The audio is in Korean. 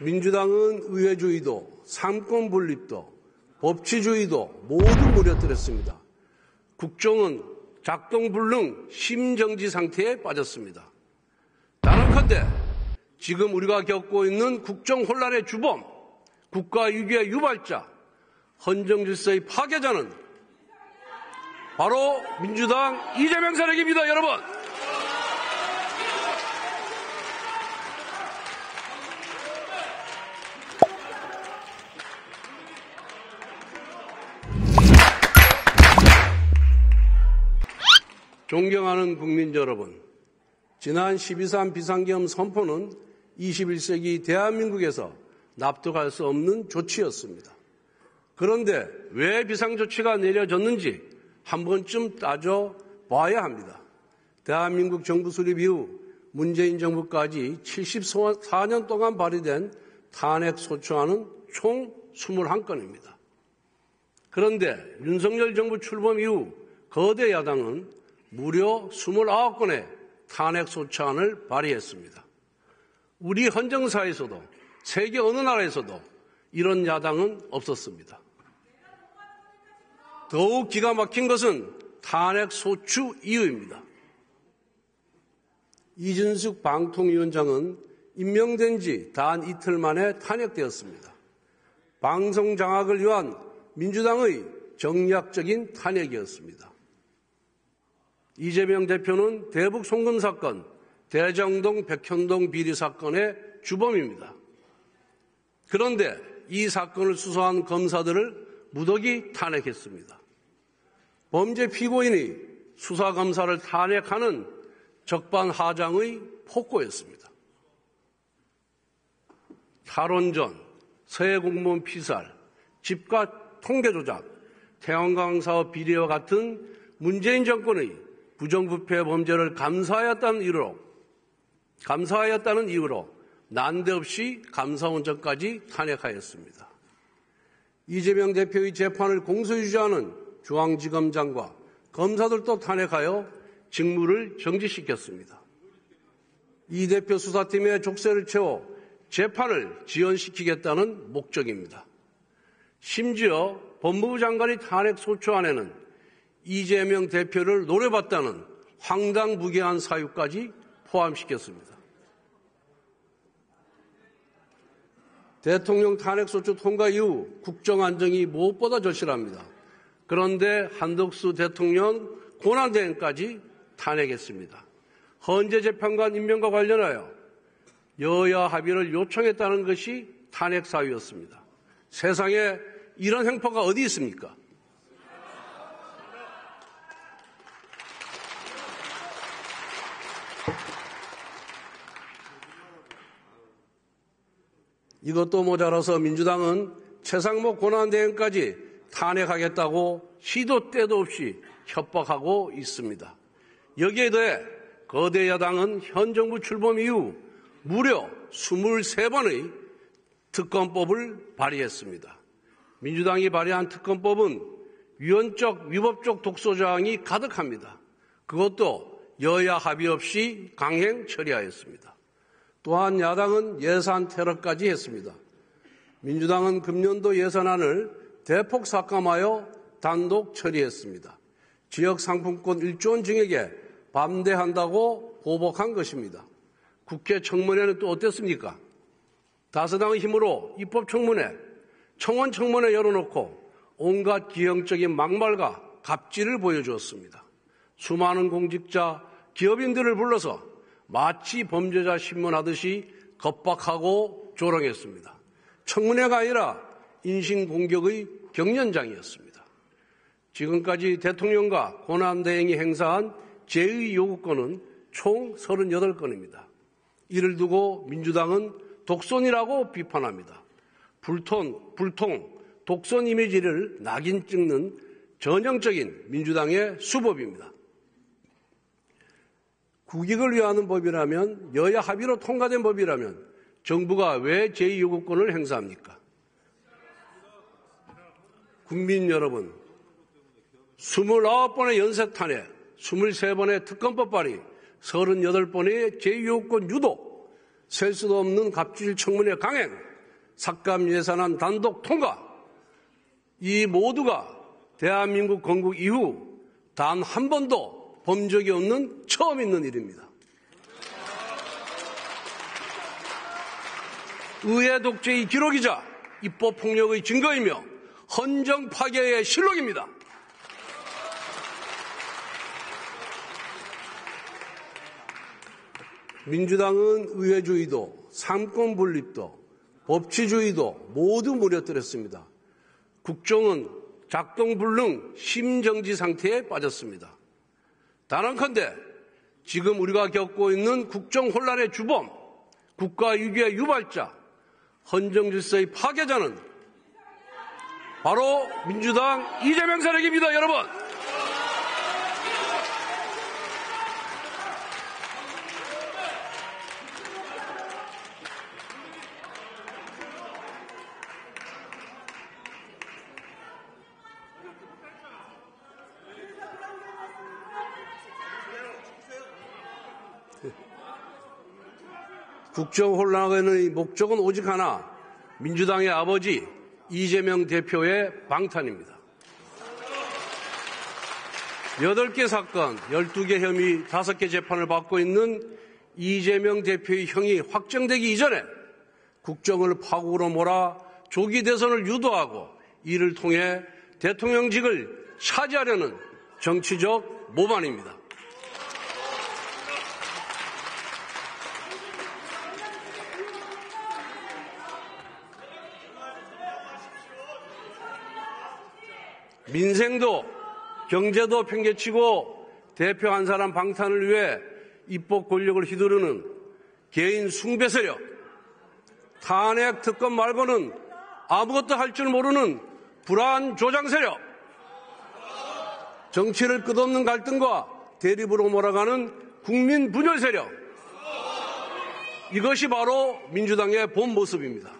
민주당은 의회주의도, 삼권 분립도, 법치주의도 모두 무너뜨렸습니다. 국정은 작동불능 심정지 상태에 빠졌습니다. 단언컨대 지금 우리가 겪고 있는 국정 혼란의 주범, 국가위기의 유발자, 헌정질서의 파괴자는 바로 민주당 이재명 세력입니다, 여러분. 존경하는 국민 여러분, 지난 12.3 비상계엄 선포는 21세기 대한민국에서 납득할 수 없는 조치였습니다. 그런데 왜 비상조치가 내려졌는지 한 번쯤 따져봐야 합니다. 대한민국 정부 수립 이후 문재인 정부까지 74년 동안 발의된 탄핵소추안은 총 21건입니다. 그런데 윤석열 정부 출범 이후 거대 야당은 무려 29건의 탄핵소추안을 발의했습니다. 우리 헌정사에서도 세계 어느 나라에서도 이런 야당은 없었습니다. 더욱 기가 막힌 것은 탄핵소추 이유입니다. 이준석 방통위원장은 임명된 지 단 이틀 만에 탄핵되었습니다. 방송 장악을 위한 민주당의 정략적인 탄핵이었습니다. 이재명 대표는 대북 송금 사건, 대장동 백현동 비리 사건의 주범입니다. 그런데 이 사건을 수사한 검사들을 무더기 탄핵했습니다. 범죄 피고인이 수사검사를 탄핵하는 적반하장의 폭거였습니다. 탈원전, 서해 공무원 피살, 집값 통계 조작, 태양광 사업 비리와 같은 문재인 정권의 부정부패 범죄를 감사하였다는 이유로 난데없이 감사원장까지 탄핵하였습니다. 이재명 대표의 재판을 공소유지하는 중앙지검장과 검사들도 탄핵하여 직무를 정지시켰습니다. 이 대표 수사팀의 족쇄를 채워 재판을 지연시키겠다는 목적입니다. 심지어 법무부 장관의 탄핵소추안에는 이재명 대표를 노려봤다는 황당무계한 사유까지 포함시켰습니다. 대통령 탄핵소추 통과 이후 국정안정이 무엇보다 절실합니다. 그런데 한덕수 대통령 권한대행까지 탄핵했습니다. 헌재 재판관 임명과 관련하여 여야 합의를 요청했다는 것이 탄핵 사유였습니다. 세상에 이런 행포가 어디 있습니까? 이것도 모자라서 민주당은 최상목 권한대행까지 탄핵하겠다고 시도 때도 없이 협박하고 있습니다. 여기에 더해 거대 야당은 현 정부 출범 이후 무려 23번의 특검법을 발의했습니다. 민주당이 발의한 특검법은 위헌적, 위법적 독소조항이 가득합니다. 그것도 여야 합의 없이 강행 처리하였습니다. 또한 야당은 예산 테러까지 했습니다. 민주당은 금년도 예산안을 대폭 삭감하여 단독 처리했습니다. 지역 상품권 1조 원 증액에 반대한다고 보복한 것입니다. 국회 청문회는 또 어땠습니까? 다수당의 힘으로 입법청문회, 청원청문회 열어놓고 온갖 기형적인 막말과 갑질을 보여주었습니다. 수많은 공직자, 기업인들을 불러서 마치 범죄자 신문하듯이 겁박하고 조롱했습니다. 청문회가 아니라 인신공격의 경연장이었습니다. 지금까지 대통령과 권한대행이 행사한 제의 요구권은 총 38건입니다. 이를 두고 민주당은 독선이라고 비판합니다. 불통, 독선 이미지를 낙인 찍는 전형적인 민주당의 수법입니다. 국익을 위하는 법이라면, 여야 합의로 통과된 법이라면 정부가 왜 제2요구권을 행사합니까? 국민 여러분, 29번의 연쇄 탄핵, 23번의 특검법 발의, 38번의 제2요구권 유도, 셀 수도 없는 갑질 청문회 강행, 삭감 예산안 단독 통과, 이 모두가 대한민국 건국 이후 단 한 번도 본 적이 없는 처음 있는 일입니다. 의회 독재의 기록이자 입법 폭력의 증거이며 헌정 파괴의 실록입니다. 민주당은 의회주의도 삼권 분립도 법치주의도 모두 무너뜨렸습니다. 국정은 작동불능 심정지 상태에 빠졌습니다. 단언컨대 지금 우리가 겪고 있는 국정 혼란의 주범, 국가 위기의 유발자, 헌정 질서의 파괴자는 바로 민주당 이재명 세력입니다, 여러분. 국정 혼란의 목적은 오직 하나, 민주당의 아버지 이재명 대표의 방탄입니다. 8개 사건, 12개 혐의, 5개 재판을 받고 있는 이재명 대표의 형이 확정되기 이전에 국정을 파국으로 몰아 조기 대선을 유도하고 이를 통해 대통령직을 차지하려는 정치적 모반입니다. 민생도 경제도 팽개치고 대표 한 사람 방탄을 위해 입법 권력을 휘두르는 개인 숭배 세력, 탄핵 특검 말고는 아무것도 할 줄 모르는 불안 조장 세력, 정치를 끝없는 갈등과 대립으로 몰아가는 국민 분열 세력, 이것이 바로 민주당의 본 모습입니다.